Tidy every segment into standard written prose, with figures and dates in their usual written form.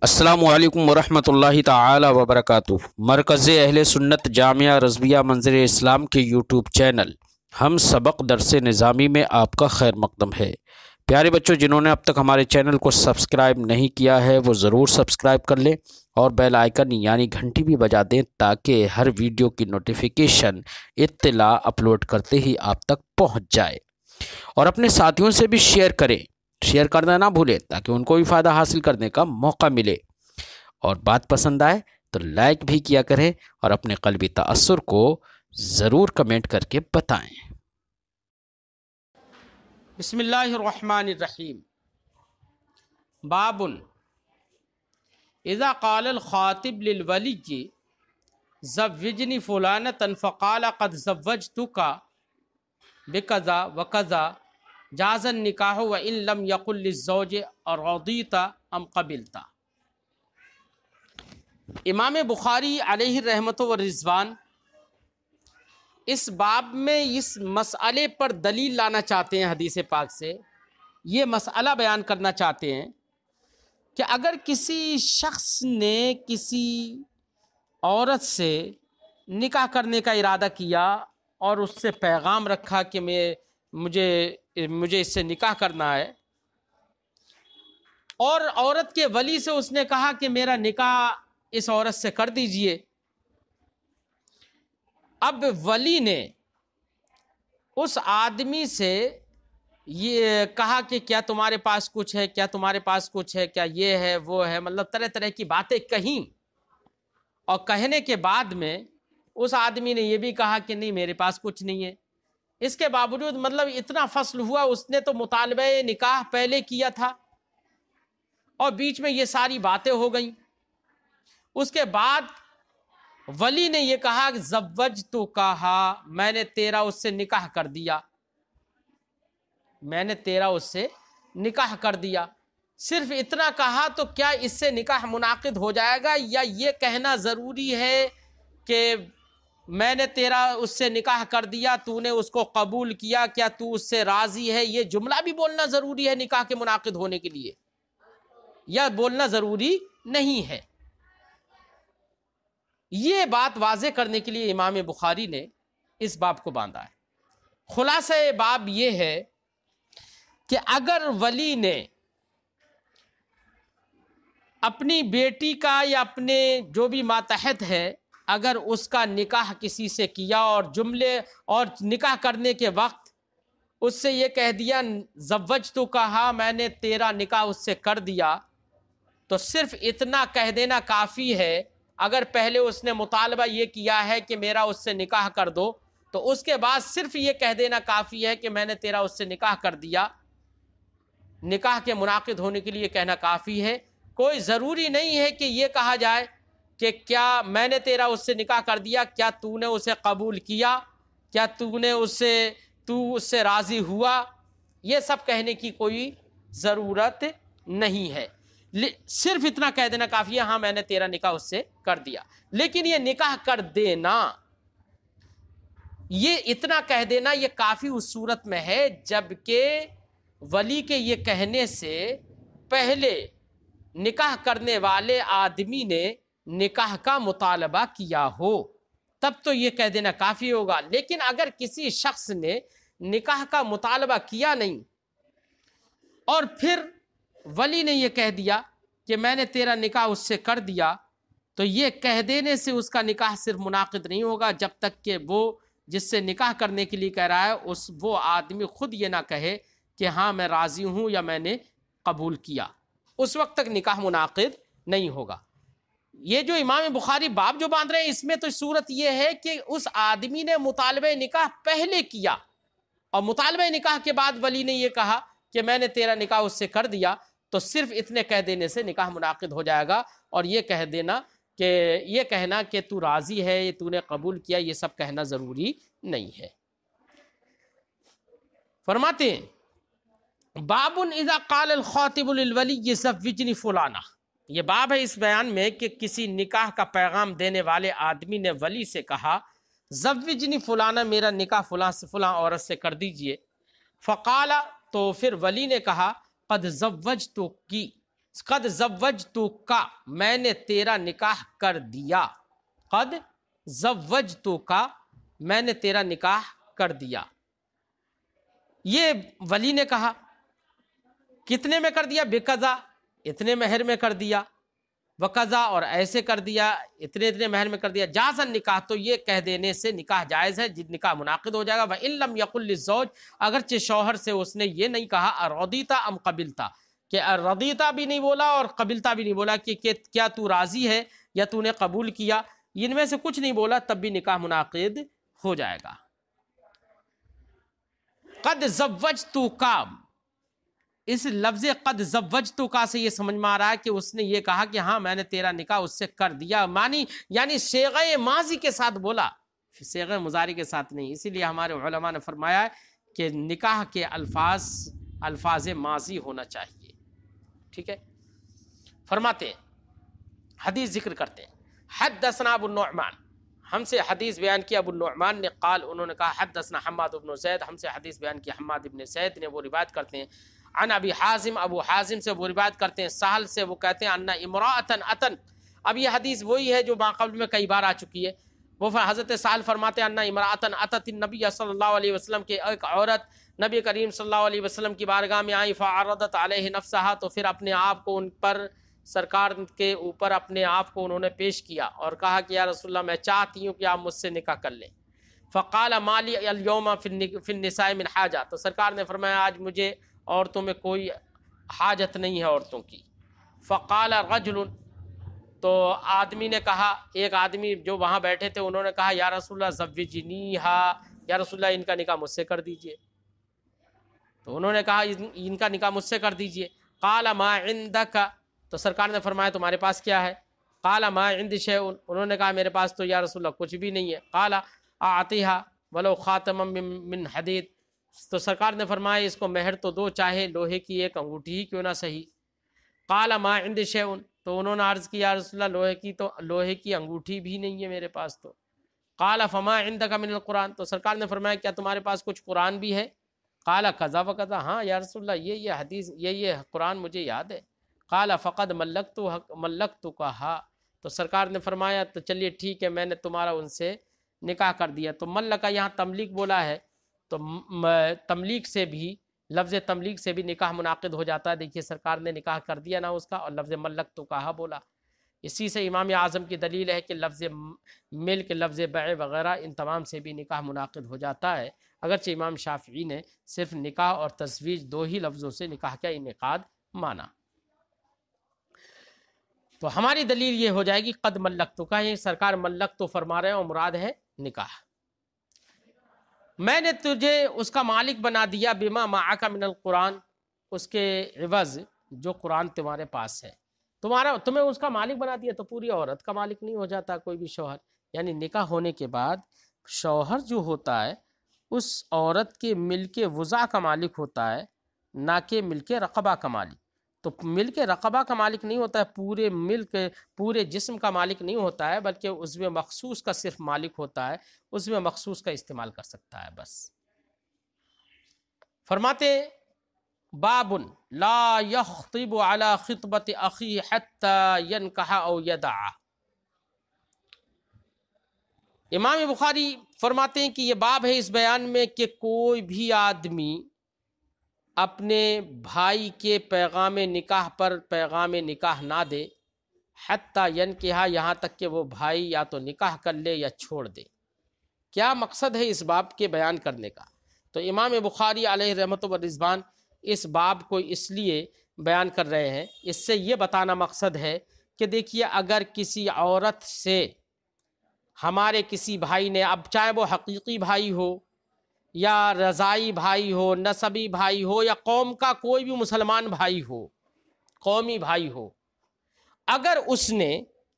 السلام علیکم ورحمۃ اللہ تعالی وبرکاتہ۔ مرکز اہل سنت جامعہ رضویہ منظر اسلام کے یوٹیوب چینل ہم سبق درس نظامی میں آپ کا خیر مقدم ہے۔ پیارے بچوں، جنہوں نے اب تک ہمارے چینل کو سبسکرائب نہیں کیا ہے وہ ضرور سبسکرائب کر لیں اور بیل آئیکن یعنی گھنٹی بھی بجا دیں تاکہ ہر ویڈیو کی نوٹیفیکیشن اطلاع اپلوڈ کرتے ہی آپ تک پہنچ جائے، اور اپنے ساتھیوں سے بھی شیئر کرنا نہ بھولیں تاکہ ان کو بھی فائدہ حاصل کرنے کا موقع ملے، اور بات پسند آئے تو لائک بھی کیا کریں اور اپنے قلبی تأثر کو ضرور کمنٹ کر کے بتائیں۔ بسم اللہ الرحمن الرحیم۔ باب اذا قال الخاطب للولی زوجنی فلانة فقال قد زوجتک بکذا وکذا جاز النکاح وان لم یقل للزوج رضیت ام قبلت۔ امام بخاری علیہ رحمت و رضوان اس باب میں اس مسئلے پر دلیل لانا چاہتے ہیں، حدیث پاک سے یہ مسئلہ بیان کرنا چاہتے ہیں کہ اگر کسی شخص نے کسی عورت سے نکاح کرنے کا ارادہ کیا اور اس سے پیغام رکھا کہ مجھے اس سے نکاح کرنا ہے، اور عورت کے ولی سے اس نے کہا کہ میرا نکاح اس عورت سے کر دیجئے، اب ولی نے اس آدمی سے یہ کہا کہ کیا تمہارے پاس کچھ ہے، کیا تمہارے پاس کچھ ہے، کیا یہ ہے وہ ہے، مطلب طرح طرح کی باتیں کہیں، اور کہنے کے بعد میں اس آدمی نے یہ بھی کہا کہ نہیں میرے پاس کچھ نہیں ہے، اس کے باوجود مطلب اتنا فصل ہوا، اس نے تو مطالبہ نکاح پہلے کیا تھا اور بیچ میں یہ ساری باتیں ہو گئیں، اس کے بعد ولی نے یہ کہا کہ زوجتکھا، میں نے تیرا اس سے نکاح کر دیا، میں نے تیرا اس سے نکاح کر دیا، صرف اتنا کہا تو کیا اس سے نکاح منعقد ہو جائے گا، یا یہ کہنا ضروری ہے کہ میں نے تیرا اس سے نکاح کر دیا، تو نے اس کو قبول کیا، کیا تو اس سے راضی ہے، یہ جملہ بھی بولنا ضروری ہے نکاح کے منعقد ہونے کے لیے، یا بولنا ضروری نہیں ہے؟ یہ بات واضح کرنے کے لیے امام بخاری نے اس باب کو باندھا ہے۔ خلاصہ باب یہ ہے کہ اگر ولی نے اپنی بیٹی کا یا اپنے جو بھی ماتحت ہے اگر اس کا نکاح کسی سے کیا اور نکاح کرنے کے وقت اس سے یہ کہہ دیا زوجتکھا، میں نے تیرا نکاح اس سے کر دیا، تو صرف اتنا کہہ دینا کافی ہے۔ اگر پہلے اس نے مطالبہ یہ کیا ہے کہ میرا اس سے نکاح کر دو، تو اس کے بعد صرف یہ کہہ دینا کافی ہے کہ میں نے تیرا اس سے نکاح کر دیا، نکاح کے منعقد ہونے کے لیے کہنا کافی ہے۔ کوئی ضروری نہیں ہے کہ یہ کہا جائے کہ کیا میں نے تیرا اس سے نکاح کر دیا، کیا تو نے اسے قبول کیا، کیا تو اس سے راضی ہوا، یہ سب کہنے کی کوئی ضرورت نہیں ہے، صرف اتنا کہہ دینا کافی ہے ہاں میں نے تیرا نکاح اس سے کر دیا۔ لیکن یہ نکاح کر دینا، یہ اتنا کہہ دینا یہ کافی اس صورت میں ہے جبکہ ولی کے یہ کہنے سے پہلے نکاح کرنے والے آدمی نے نکاح کا مطالبہ کیا ہو، تب تو یہ کہہ دینا کافی ہوگا۔ لیکن اگر کسی شخص نے نکاح کا مطالبہ کیا نہیں اور پھر ولی نے یہ کہہ دیا کہ میں نے تیرا نکاح اس سے کر دیا، تو یہ کہہ دینے سے اس کا نکاح صرف منعقد نہیں ہوگا جب تک کہ وہ جس سے نکاح کرنے کے لیے کہہ رہا ہے وہ آدمی خود یہ نہ کہے کہ ہاں میں راضی ہوں یا میں نے قبول کیا، اس وقت تک نکاح منعقد نہیں ہوگا۔ یہ جو امام بخاری باب جو باندھ رہے ہیں اس میں تو صورت یہ ہے کہ اس آدمی نے مطالبہ نکاح پہلے کیا اور مطالبہ نکاح کے بعد ولی نے یہ کہا کہ میں نے تیرا نکاح اس سے کر دیا، تو صرف اتنے کہہ دینے سے نکاح منعقد ہو جائے گا، اور یہ کہنا کہ تو راضی ہے، تو نے قبول کیا، یہ سب کہنا ضروری نہیں ہے۔ فرماتے ہیں باب اذا قال الخاطب للولی زوجنی فلانہ، یہ باب ہے اس بیان میں کہ کسی نکاح کا پیغام دینے والے آدمی نے ولی سے کہا زوجنی فلانہ، میرا نکاح فلاں سے فلاں عورت سے کر دیجئے، فقال، تو پھر ولی نے کہا قد زوجتکی، قد زوجتک، میں نے تیرا نکاح کر دیا، قد زوجتک، میں نے تیرا نکاح کر دیا۔ یہ ولی نے کہا، کتنے میں کر دیا؟ بقضا، اتنے مہر میں کر دیا، وقضا، اور ایسے کر دیا، اتنے اتنے مہر میں کر دیا۔ جاز النکاح، تو یہ کہہ دینے سے نکاح جائز ہے، نکاح منعقد ہو جائے گا۔ وَإِن لَمْ يَقُلْ لِلزَّوْجِ، اگرچہ شوہر سے اس نے یہ نہیں کہا اَرَضِيتَ أَمْ قَبِلْتَ، کہ رضیتا بھی نہیں بولا اور قبلتا بھی نہیں بولا، کہ کیا تو راضی ہے یا تو نے قبول کیا، ان میں سے کچھ نہیں بولا، تب بھی نکاح منعقد ہو جائے گا۔ قد زوجتک، اس لفظ قد زوجتک سے یہ سمجھ میں آ رہا ہے کہ اس نے یہ کہا کہ ہاں میں نے تیرا نکاح اس سے کر دیا، یعنی صیغہ ماضی کے ساتھ بولا، صیغہ مضارع کے ساتھ نہیں۔ اسی لیے ہمارے علماء نے فرمایا ہے کہ نکاح کے الفاظ ماضی ہونا چاہیے، ٹھیک ہے۔ فرماتے ہیں، حدیث ذکر کرتے ہیں، حدثنا ابو النعمان، ہم سے حدیث بیان کیا ابو النعمان نے، قال، انہوں نے کہا، حدثنا حماد بن زید، ہم سے حدیث بیان کی حماد بن زید نے، وہ روایت کرتے ہیں، عن ابی حازم، ابو حازم سے وہ روایت کرتے ہیں، سہل سے وہ کہتے ہیں، ان امراۃن اتن، اب یہ حدیث وہی ہے جو ماقبل میں کئی بار آ چکی ہے۔ وہ حضرت سہل فرماتے ہیں، ان امراۃن اتت النبی صلی اللہ علیہ وسلم، کے ایک عورت نبی کریم صلی اللہ علیہ وسلم کی بارگاہ میں آئی، فعرضت علیہ نفسہا، تو پھر اپنے آپ کو ان پر، سرکار کے اوپر اپنے آپ کو انہوں نے پیش کیا اور کہا کہ یا رسول اللہ میں چاہتی ہوں کہ آپ مجھ سے نکاح کر لیں۔ فقال ما لی اليوم فی النساء من حاجہ، تو سرکار نے فرمایا آج مجھے عورتوں میں کوئی حاجت نہیں ہے عورتوں کی۔ فقال رجل، تو آدمی نے کہا، ایک آدمی جو وہاں بیٹھے تھے انہوں نے کہا یا رسول اللہ زوجنیہا، یا رسول اللہ ان کا نکاح مجھ سے کر دیجئے۔ تو انہوں نے کہا ان کا نکاح مجھ سے کر دیجئے۔ قال ما عندک، تو سرکار نے فرمایا تمہارے پاس کیا ہے؟ قال ما عندی شیء، انہوں نے کہا میرے پاس تو یا رسول اللہ کچھ بھی نہیں ہے۔ قال اعطیہا ولو خاتما من حدید، تو سرکار نے فرمایا اس کو مہر تو دو، چاہے لوہے کی ایک انگوٹھی ہی کیوں نہ صحیح۔ قال ما عندی شیء، تو انہوں نے عرض کیا یا رسول اللہ لوہے کی انگوٹھی بھی نہیں ہے میرے پاس تو۔ قال فما عندک من القرآن، تو سرکار نے فرمایا کیا تمہارے پاس کچھ قرآن بھی ہے؟ قال کذا و کذا، ہاں یا رسول اللہ یہ حدیث یہ قرآن مجھے یاد ہے۔ قال فقد ملکتکہا، تو سرکار نے فرمایا تو چلیے ٹھیک ہے میں نے تمہارا ان سے نکاح کر دیا۔ تو ملکہ یہاں تملیک بولا ہے، تو تملیک سے بھی، لفظ تملیک سے بھی نکاح منعقد ہو جاتا ہے۔ دیکھیے سرکار نے نکاح کر دیا نا اس کا، اور لفظ ملکتکہا بولا۔ اسی سے امام اعظم کی دلیل ہے کہ لفظ ملک، لفظ بیع وغیرہ ان تمام سے بھی نکاح منعقد ہو جاتا ہے، اگرچہ امام شافعی نے صرف نکاح اور تزویج دو ہی لفظوں سے نکاح کا انعقاد مانا۔ تو ہماری دلیل یہ ہو جائے گی قد ملکتک، یہ سرکار ملک تو فرما رہے ہیں اور مراد ہے نکاح۔ میں نے تجھے اس کا مالک بنا دیا، بما معک من القرآن، اس کے عوض جو قرآن تمہارے پاس ہے، تمہیں اس کا مالک بنا دیا۔ تو پوری عورت کا مالک نہیں ہو جاتا کوئی بھی شوہر، یعنی نکاح ہونے کے بعد شوہر جو ہوتا ہے اس عورت کے ملک وضع کا مالک ہوتا ہے، نہ کہ ملک رقبہ کا مالک۔ تو ملک رقبہ کا مالک نہیں ہوتا ہے، پورے ملک، پورے جسم کا مالک نہیں ہوتا ہے، بلکہ اس میں مخصوص کا صرف مالک ہوتا ہے، اس میں مخصوص کا استعمال کر سکتا ہے بس۔ فرماتے باب لا یخطب علی خطبۃ اخی حتی ینکح او یدع، امام بخاری فرماتے ہیں کہ یہ باب ہے اس بیان میں کہ کوئی بھی آدمی اپنے بھائی کے پیغام نکاح پر پیغام نکاح نہ دے، حتی ینکح، یہاں تک کہ وہ بھائی یا تو نکاح کر لے یا چھوڑ دے۔ کیا مقصد ہے اس باب کے بیان کرنے کا؟ تو امام بخاری علیہ رحمۃ و رضوان اس باب کو اس لیے بیان کر رہے ہیں، اس سے یہ بتانا مقصد ہے کہ دیکھیے اگر کسی عورت سے ہمارے کسی بھائی نے، اب چاہے وہ حقیقی بھائی ہو یا رضائی بھائی ہو، نسبی بھائی ہو، یا قوم کا کوئی بھی مسلمان بھائی ہو، قومی بھائی ہو، اگر اس نے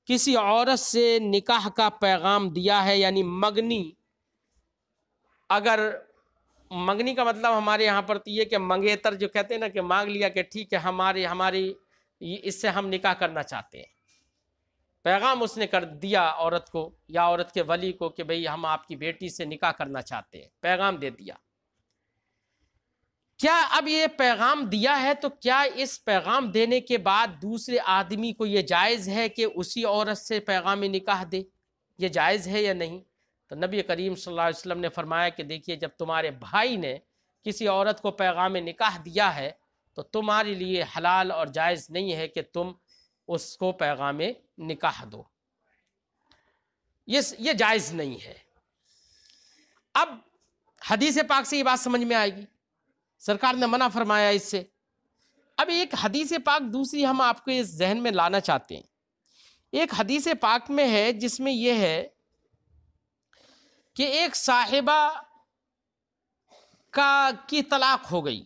کسی عورت سے نکاح کا پیغام دیا ہے، یعنی منگنی، اگر منگنی کا مطلب ہمارے یہاں پر یہ کہ منگیتر جو کہتے ہیں نا، کہ مانگ لیا کہ ٹھیک ہے ہماری اس سے ہم نکاح کرنا چاہتے ہیں، پیغام اس نے کر دیا عورت کو یا عورت کے ولی کو کہ بھئی ہم آپ کی بیٹی سے نکاح کرنا چاہتے ہیں، پیغام دے دیا، کیا اب یہ پیغام دیا ہے تو کیا اس پیغام دینے کے بعد دوسرے آدمی کو یہ جائز ہے کہ اسی عورت سے پیغام نکاح دے؟ یہ جائز ہے یا نہیں؟ تو نبی کریم صلی اللہ علیہ وسلم نے فرمایا کہ دیکھیے، جب تمہارے بھائی نے کسی عورت کو پیغام نکاح دیا ہے تو تمہارے لیے حلال اور جائز نہیں ہے کہ تم اس کو پیغام نکاح دو، یہ جائز نہیں ہے۔ اب حدیث پاک سے یہ بات سمجھ میں آئے گی، سرکار نے منع فرمایا اس سے۔ اب ایک حدیث پاک دوسری ہم آپ کو اس ذہن میں لانا چاہتے ہیں۔ ایک حدیث پاک میں ہے جس میں یہ ہے کہ ایک صاحبہ کی طلاق ہو گئی،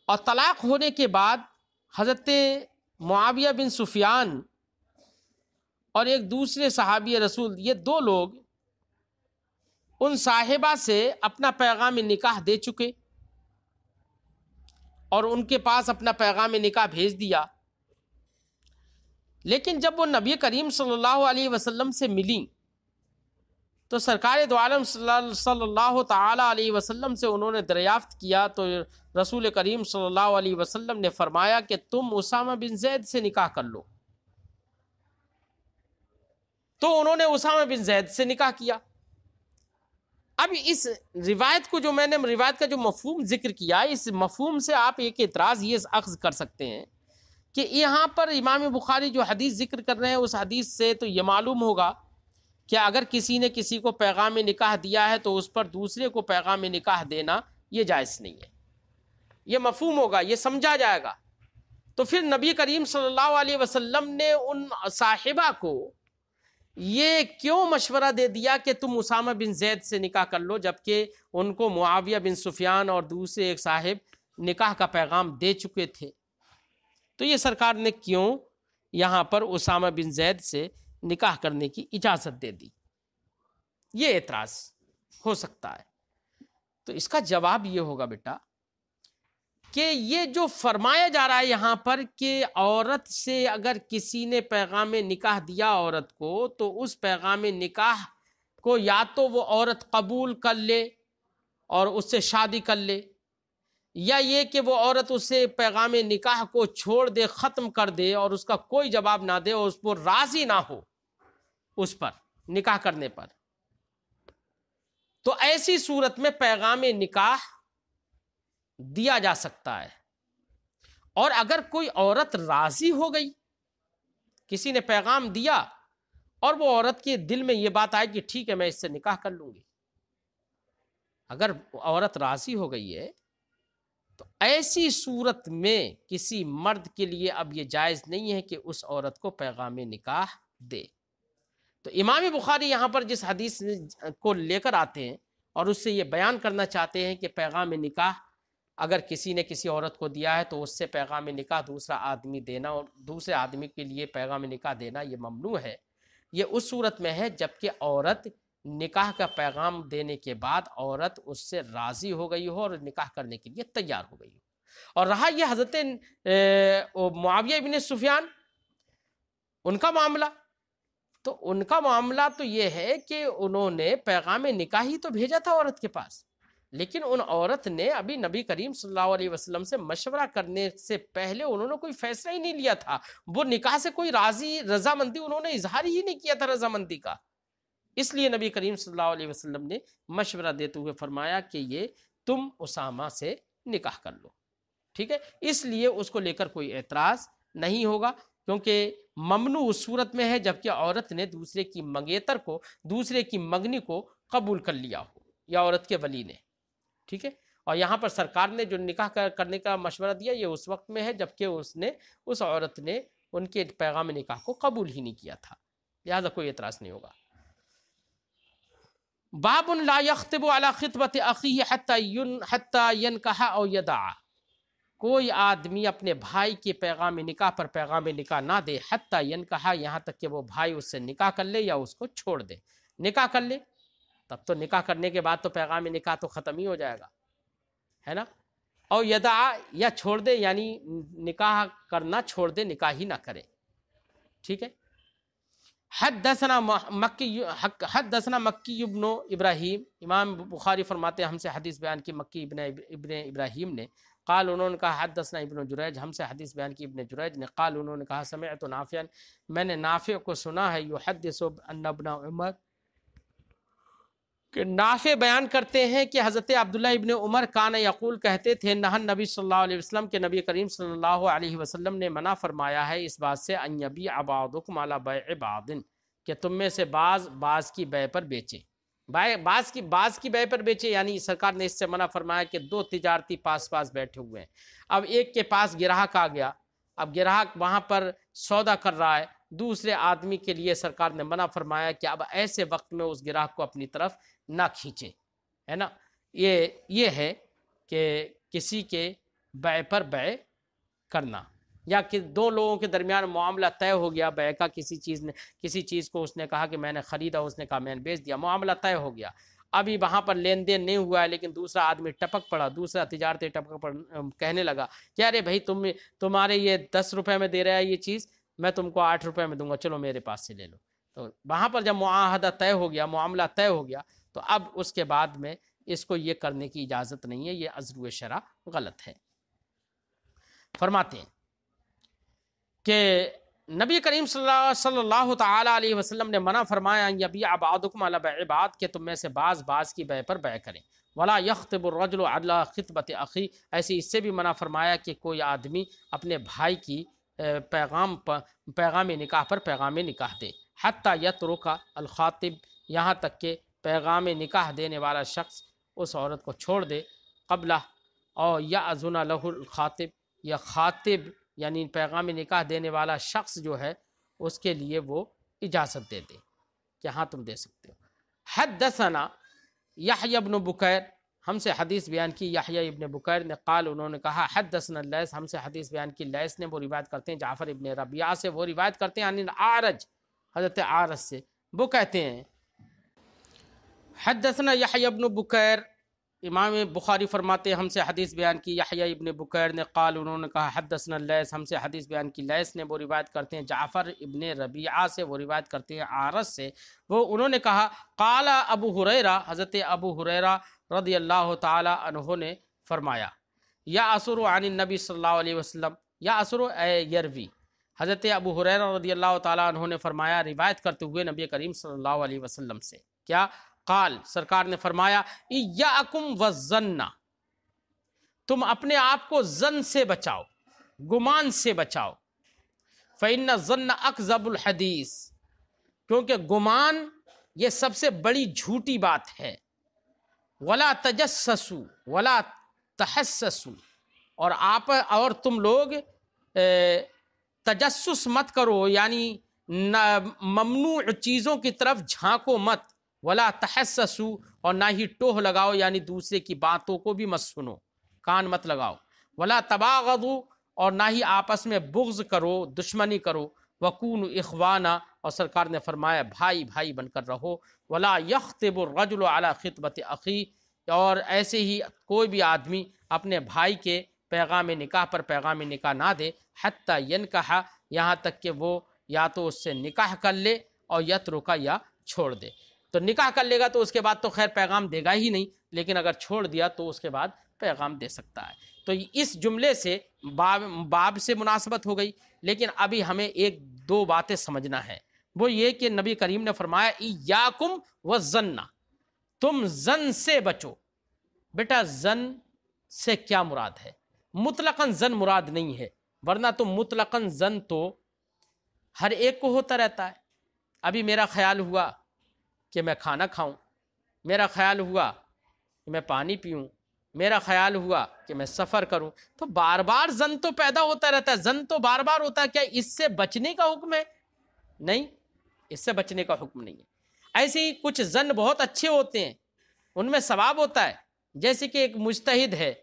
اور طلاق ہونے کے بعد حضرت معاویہ بن سفیان اور ایک دوسرے صحابی رسول، یہ دو لوگ ان صاحبہ سے اپنا پیغام نکاح دے چکے اور ان کے پاس اپنا پیغام نکاح بھیج دیا، لیکن جب وہ نبی کریم صلی اللہ علیہ وسلم سے ملیں تو سرکار دو عالم صلی اللہ تعالی علیہ وسلم سے انہوں نے دریافت کیا، تو رسول کریم صلی اللہ علیہ وسلم نے فرمایا کہ تم اسامہ بن زید سے نکاح کر لو۔ تو انہوں نے اسامہ بن زید سے نکاح کیا۔ اب اس روایت کو جو میں نے روایت کا جو مفہوم ذکر کیا، اس مفہوم سے آپ ایک اعتراض یہ اخذ کر سکتے ہیں کہ یہاں پر امام بخاری جو حدیث ذکر کر رہے ہیں اس حدیث سے تو یہ معلوم ہوگا کہ اگر کسی نے کسی کو پیغام نکاح دیا ہے تو اس پر دوسرے کو پیغام نکاح دینا یہ جائز نہیں ہے، یہ مفہوم ہوگا، یہ سمجھا جائے گا۔ تو پھر نبی کریم صلی اللہ علیہ وسلم نے ان صاحبہ کو یہ کیوں مشورہ دے دیا کہ تم اسامہ بن زید سے نکاح کر لو، جبکہ ان کو معاویہ بن سفیان اور دوسرے ایک صاحب نکاح کا پیغام دے چکے تھے؟ تو یہ سرکار نے کیوں یہاں پر اسامہ بن زید سے نکاح کرنے کی اجازت دے دی؟ یہ اعتراض ہو سکتا ہے۔ تو اس کا جواب یہ ہوگا بیٹا کہ یہ جو فرمایا جا رہا ہے یہاں پر کہ عورت سے اگر کسی نے پیغام نکاح دیا عورت کو، تو اس پیغام نکاح کو یا تو وہ عورت قبول کر لے اور اس سے شادی کر لے، یا یہ کہ وہ عورت اسے پیغام نکاح کو چھوڑ دے، ختم کر دے اور اس کا کوئی جواب نہ دے اور اس پر راضی نہ ہو اس پر نکاح کرنے پر۔ تو ایسی صورت میں پیغام نکاح دیا جا سکتا ہے، اور اگر کوئی عورت راضی ہو گئی، کسی نے پیغام دیا اور وہ عورت کے دل میں یہ بات آئے کہ ٹھیک ہے میں اس سے نکاح کر لوں گی، اگر عورت راضی ہو گئی ہے تو ایسی صورت میں کسی مرد کے لیے اب یہ جائز نہیں ہے کہ اس عورت کو پیغام نکاح دے۔ تو امام بخاری یہاں پر جس حدیث کو لے کر آتے ہیں اور اس سے یہ بیان کرنا چاہتے ہیں کہ پیغام نکاح اگر کسی نے کسی عورت کو دیا ہے تو اس سے پیغام نکاح دوسرا آدمی دینا اور دوسرے آدمی کے لیے پیغام نکاح دینا یہ ممنوع ہے، یہ اس صورت میں ہے جبکہ عورت نکاح کا پیغام دینے کے بعد عورت اس سے راضی ہو گئی ہو اور نکاح کرنے کے لیے تیار ہو گئی ہو۔ اور رہا یہ حضرت معاویہ بن سفیان، ان کا معاملہ، تو ان کا معاملہ تو یہ ہے کہ انہوں نے پیغام نکاح ہی تو بھیجا تھا عورت کے پاس، لیکن ان عورت نے ابھی نبی کریم صلی اللہ علیہ وسلم سے مشورہ کرنے سے پہلے انہوں نے کوئی فیصلہ ہی نہیں لیا تھا، وہ نکاح سے کوئی رضامندی انہوں نے اظہار ہی نہیں کیا تھا رضامندی کا، اس لیے نبی کریم صلی اللہ علیہ وسلم نے مشورہ دیتے ہوئے فرمایا کہ یہ تم اسامہ سے نکاح کر لو، ٹھیک ہے۔ اس لیے اس کو لے کر کوئی اعتراض نہیں ہوگا، کیونکہ ممنوع اس صورت میں ہے جبکہ عورت نے دوسرے کی منگیتر کو، دوسرے کی منگنی کو قبول کر لیا ہو، یا عورت کے ولی نے، ٹھیک ہے۔ اور یہاں پر سرکار نے جو نکاح کرنے کا مشورہ دیا یہ اس وقت میں ہے جبکہ اس عورت نے ان کے پیغام نکاح کو قبول ہی نہیں کیا تھا، لہذا کوئی اعتراض نہیں ہوگا۔ باب لا يخطب على خطبة اخيه حتى ينكح او يدع، کوئی آدمی اپنے بھائی کے پیغام نکاح پر پیغام نکاح نہ دے، حتی ینکح، یہاں تک کہ وہ بھائی اس سے نکاح کر لے یا اس کو چھوڑ دے۔ نکاح کر لے تب تو نکاح کرنے کے بعد تو پیغام نکاح تو ختم ہی ہو جائے گا، ہے نا، اور یدع، یا چھوڑ دے، یعنی نکاح کرنا چھوڑ دے، نکاح ہی نہ کرے، ٹھیک ہے۔ حدثنا مکی ابن ابراہیم، امام بخاری فرماتے ہیں ہم سے حدیث بیان کی مکی ابن ابراہیم نے، قال انہوں نے کہا حدثنا ابن جریج، ہم سے حدیث بیان کی ابن جریج نے، قال انہوں نے کہا سمعت نافعا، میں نے نافع کو سنا ہے، یحدث ان ابن عمر، کہ نافع بیان کرتے ہیں کہ حضرت عبداللہ ابن عمر کان یقول کہتے تھے، نہى نبی صلی اللہ علیہ وسلم کے نبی کریم صلی اللہ علیہ وسلم نے منع فرمایا ہے اس بات سے، ان یبیع بعضکم علی بیع بعض، کہ تم میں سے بعض کی بیع پر بیچے، بعض کی بیع پر بیچے، یعنی سرکار نے اس سے منع فرمایا کہ دو تجارتی پاس بیٹھے ہوئے ہیں، اب ایک کے پاس گراہک آ گیا، اب گراہک وہاں پر سودا کر رہا ہے، دوسرے آدمی کے لیے سرکار نے منع فرمایا کہ اب ایسے وقت میں اس گراہک کو اپنی طرف نہ کھینچے، ہے نا۔ یہ ہے کہ کسی کے بیع پر بیع کرنا، یا کہ دو لوگوں کے درمیان معاملہ طے ہو گیا بیع کا، کسی چیز کو اس نے کہا کہ میں نے خریدا، اس نے کہا میں نے بیچ دیا، معاملہ طے ہو گیا، ابھی وہاں پر لین دین نہیں ہوا ہے، لیکن دوسرا آدمی ٹپک پڑا، دوسرا تجارتی ٹپک پڑا، کہنے لگا کہ ارے بھائی تمہارے یہ 10 روپے میں دے رہا ہے یہ چیز، میں تم کو 8 روپے میں دوں گا، چلو میرے پاس سے لے لو۔ تو وہاں پر جب معاہدہ طے ہو گیا، معاملہ طے ہو گیا، تو اب اس کے بعد میں اس کو یہ کرنے کی اجازت نہیں ہے، یہ عزو شرع غلط ہے۔ فرماتے ہیں کہ نبی کریم صلی اللہ تعالی علیہ وسلم نے منع فرمایا یبیع بعضکم علی بیع بعض، کہ تم میں سے بعض کی بیع پر بیع کریں، ولا یخطب الرجل علی خطبۃ اخی، ایسے اس سے بھی منع فرمایا کہ کوئی آدمی اپنے بھائی کی پیغام نکاح پر پیغام نکاح دے، حتی یترک الخاطب، یہاں تک کہ پیغام نکاح دینے والا شخص اس عورت کو چھوڑ دے، قبلہ اور یأذن لہ الخاطب، یا خاطب یعنی پیغام نکاح دینے والا شخص جو ہے اس کے لیے وہ اجازت دے دے کہ ہاں تم دے سکتے ہو۔ حدثنا یحییٰ ابن بکیر، ہم سے حدیث بیان کی یحییٰ ابن بکیر نے، قال انہوں نے کہا حدثنا لیث، ہم سے حدیث بیان کی لیث نے، وہ روایت کرتے ہیں جعفر ابن ربیعہ سے، وہ روایت کرتے ہیں عن الاعرج، حضرت اعرج سے، وہ کہتے ہیں حدثنا یحییٰ ابن بکیر، امام بخاری فرماتے ہیں ہم سے حدیث بیان کی یحییٰ ابن بکیر نے، قال انہوں نے کہا حدثنا لیث، ہم سے حدیث بیان کی لیث نے، وہ روایت کرتے ہیں جعفر ابن ربیعہ سے، وہ روایت کرتے ہیں اعرج سے، وہ انہوں نے کہا قال ابو ہریرہ، حضرت ابو ہریرہ رضی اللہ تعالی عنہ نے فرمایا، یعصر عن النبی صلی اللہ علیہ وسلم، یعصر اے یروی، حضرت ابو ہریرہ رضی اللہ تعالی عنہ نے فرمایا روایت کرتے ہوئے نبی کریم صلی اللہ علیہ وسلم سے، کیا قال، سرکار نے فرمایا ایاکم والظن، تم اپنے آپ کو ظن سے بچاؤ، گمان سے بچاؤ، فإن الظن اکذب الحدیث، کیونکہ گمان یہ سب سے بڑی جھوٹی بات ہے، ولا تجسسوا ولا تحسسوا، اور تم لوگ تجسس مت کرو، یعنی ممنوع چیزوں کی طرف جھانکو مت، ولا تحسسوا، اور نہ ہی ٹوہ لگاؤ، یعنی دوسرے کی باتوں کو بھی مت سنو، کان مت لگاؤ، ولا تباغضوا، اور نہ ہی آپس میں بغض کرو، دشمنی کرو، وکونوا اخوانا، اور سرکار نے فرمایا بھائی بھائی بن کر رہو، ولا یخطب الرجل علی خطبۃ اخی، اور ایسے ہی کوئی بھی آدمی اپنے بھائی کے پیغام نکاح پر پیغام نکاح نہ دے، حتی ینکح، یہاں تک کہ وہ یا تو اس سے نکاح کر لے، اور یترک، یا چھوڑ دے۔ تو نکاح کر لے گا تو اس کے بعد تو خیر پیغام دے گا ہی نہیں، لیکن اگر چھوڑ دیا تو اس کے بعد پیغام دے سکتا ہے۔ تو اس جملے سے باب سے مناسبت ہو گئی، لیکن ابھی ہمیں ایک دو باتیں سمجھنا ہے، وہ یہ کہ نبی کریم نے فرمایا ایاکم والظن، تم ظن سے بچو۔ بیٹا ظن سے کیا مراد ہے؟ مطلقاً ظن مراد نہیں ہے، ورنہ تو مطلقاً ظن تو ہر ایک کو ہوتا رہتا ہے۔ ابھی میرا خیال ہوا کہ میں کھانا کھاؤں، میرا خیال ہوا کہ میں پانی پیوں، میرا خیال ہوا کہ میں سفر کروں، تو بار بار ظن تو پیدا ہوتا رہتا ہے، ظن تو بار بار ہوتا ہے، کیا اس سے بچنے کا حکم ہے؟ نہیں، اس سے بچنے کا حکم نہیں ہے۔ ایسے ہی کچھ ظن بہت اچھے ہوتے ہیں، ان میں ثواب ہوتا ہے، جیسے کہ ایک مجتہد ہے،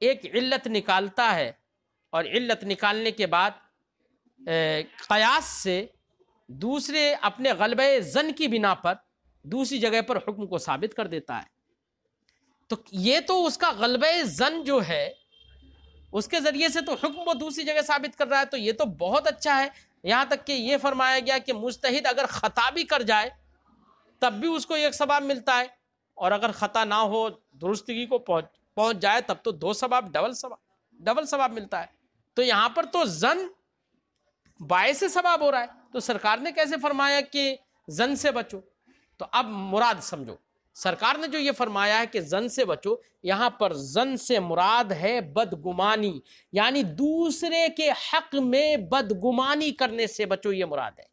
ایک علت نکالتا ہے، اور علت نکالنے کے بعد قیاس سے دوسرے اپنے غلبہ ظن کی بنا پر دوسری جگہ پر حکم کو ثابت کر دیتا ہے، تو یہ تو اس کا غلبہ ظن جو ہے اس کے ذریعے سے تو حکم وہ دوسری جگہ ثابت کر رہا ہے، تو یہ تو بہت اچھا ہے۔ یہاں تک کہ یہ فرمایا گیا کہ مجتہد اگر خطا بھی کر جائے تب بھی اس کو ایک ثواب ملتا ہے، اور اگر خطا نہ ہو درستگی کو پہنچ جائے تب تو 2 ثواب، ڈبل ثواب ملتا ہے۔ تو یہاں پر تو زن باعث ثواب ہو رہا ہے، تو سرکار نے کیسے فرمایا کہ زن سے بچو؟ تو اب مراد سمجھو، سرکار نے جو یہ فرمایا ہے کہ زن سے بچو، یہاں پر زن سے مراد ہے بدگمانی، یعنی دوسرے کے حق میں بدگمانی کرنے سے بچو، یہ مراد ہے۔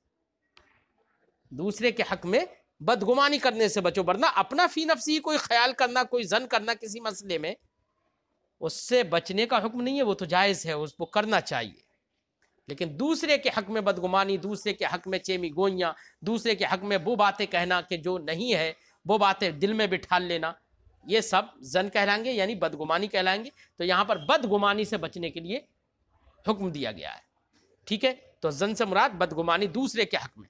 دوسرے کے حق میں بدگمانی کرنے سے بچو، ورنہ اپنا فی نفسی کوئی خیال کرنا، کوئی زن کرنا کسی مسئلے میں، اس سے بچنے کا حکم نہیں ہے، وہ تو جائز ہے، اس کو کرنا چاہیے۔ لیکن دوسرے کے حق میں بدگمانی، دوسرے کے حق میں چیمی گوئیاں، دوسرے کے حق میں وہ باتیں کہنا کہ جو نہیں ہے، وہ باتیں دل میں بٹھا لینا، یہ سب زن کہلائیں گے، یعنی بدگمانی کہلائیں گے۔ تو یہاں پر بدگمانی سے بچنے کے لیے حکم دیا گیا ہے، ٹھیک ہے؟ تو زن سے مراد بدگمانی دوسرے کے حق میں۔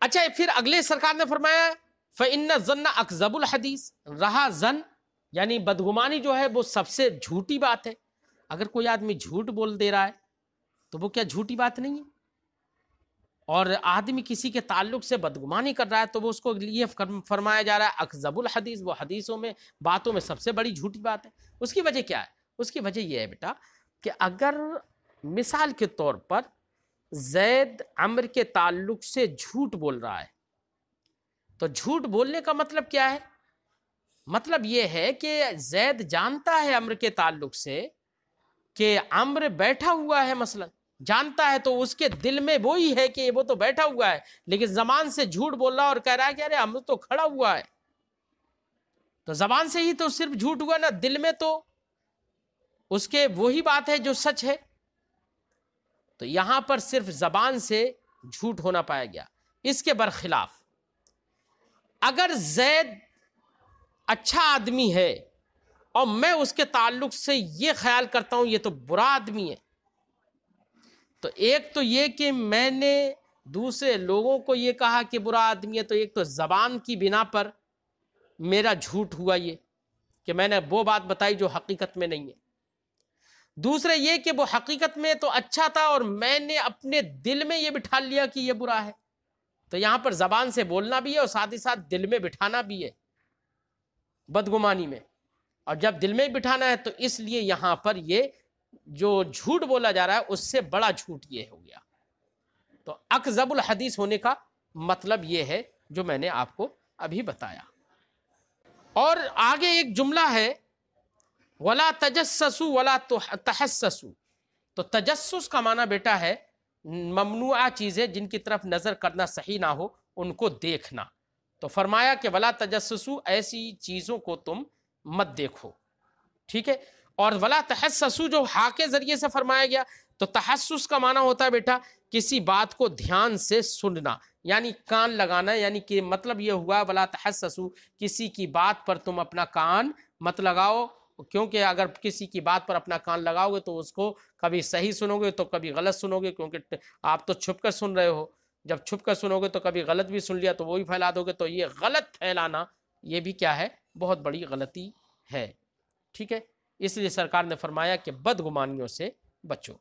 اچھا، پھر اگلے سرکار نے فرمایا فَإِنَّ الظَّنَّ أَكْذَبُ الْحَدِيثِ، رہا زن یعنی بدگمانی جو ہے وہ سب سے جھوٹی بات ہے۔ اگر کوئی آدمی جھوٹ بول دے رہا ہے تو وہ کیا جھوٹی بات نہیں ہے؟ اور آدمی کسی کے تعلق سے بدگمانی کر رہا ہے تو وہ اس کو لیے فرمایا جا رہا ہے اکذب الحدیث، وہ حدیثوں میں، باتوں میں سب سے بڑی جھوٹی بات ہے۔ اس کی وجہ کیا ہے؟ اس کی وجہ یہ ہے بیٹا کہ اگر مثال کے طور پر زید عمر کے تعلق سے جھوٹ بول رہا ہے تو جھوٹ بولنے کا مطلب کیا ہے؟ مطلب یہ ہے کہ زید جانتا ہے عمر کے تعلق سے کہ عمر بیٹھا ہوا ہے، مثلا جانتا ہے، تو اس کے دل میں وہی ہے کہ وہ تو بیٹھا ہوا ہے، لیکن زبان سے جھوٹ بول رہا اور کہہ رہا ہے کہ ارے عمر تو کھڑا ہوا ہے۔ تو زبان سے ہی تو صرف جھوٹ ہوا نا، دل میں تو اس کے وہی بات ہے جو سچ ہے۔ تو یہاں پر صرف زبان سے جھوٹ ہونا پایا گیا۔ اس کے برخلاف اگر زید اچھا آدمی ہے اور میں اس کے تعلق سے یہ خیال کرتا ہوں یہ تو برا آدمی ہے، تو ایک تو یہ کہ میں نے دوسرے لوگوں کو یہ کہا کہ برا آدمی ہے، تو ایک تو زبان کی بنا پر میرا جھوٹ ہوا یہ کہ میں نے وہ بات بتائی جو حقیقت میں نہیں ہے۔ دوسرے یہ کہ وہ حقیقت میں تو اچھا تھا اور میں نے اپنے دل میں یہ بٹھا لیا کہ یہ برا ہے۔ تو یہاں پر زبان سے بولنا بھی ہے اور ساتھ ہی ساتھ دل میں بٹھانا بھی ہے بدگمانی میں، اور جب دل میں بٹھانا ہے تو اس لیے یہاں پر یہ جو جھوٹ بولا جا رہا ہے اس سے بڑا جھوٹ یہ ہو گیا۔ تو اکذب الحدیث ہونے کا مطلب یہ ہے جو میں نے آپ کو ابھی بتایا۔ اور آگے ایک جملہ ہے وَلَا تَجَسَّسُوا وَلَا تَحَسَّسُوا، تو تجسس کا معنی بیٹا ہے ممنوعہ چیزیں جن کی طرف نظر کرنا صحیح نہ ہو ان کو دیکھنا۔ تو فرمایا کہ وَلَا تَجَسَّسُوا، ایسی چیزوں کو تم مت دیکھو، ٹھیک ہے؟ اور وَلَا تَحَسَّسُوا جو ہا کے ذریعے سے فرمایا گیا، تو تحسس کا معنی ہوتا ہے بیٹا کسی بات کو دھیان سے سننا، یعنی کان لگانا، یعنی کہ مطلب یہ ہوا وَلَا تَحَسَّسُوا، کسی کی بات پر تم اپنا کان مت لگاؤ، کیونکہ اگر کسی کی بات پر اپنا کان لگاؤ گے تو اس کو کبھی صحیح سنو گے تو کبھی غلط سنو گے، کیونکہ آپ تو چھپ کر سن رہے ہو، جب چھپ کر سنو گے تو کبھی غلط بھی سن لیا تو وہی پھیلا دو گے، تو یہ غلط پھیلانا یہ بھی کیا ہے؟ بہت بڑی غلطی ہے، ٹھیک ہے؟ اس لیے سرکار نے فرمایا کہ بدگمانیوں سے بچو۔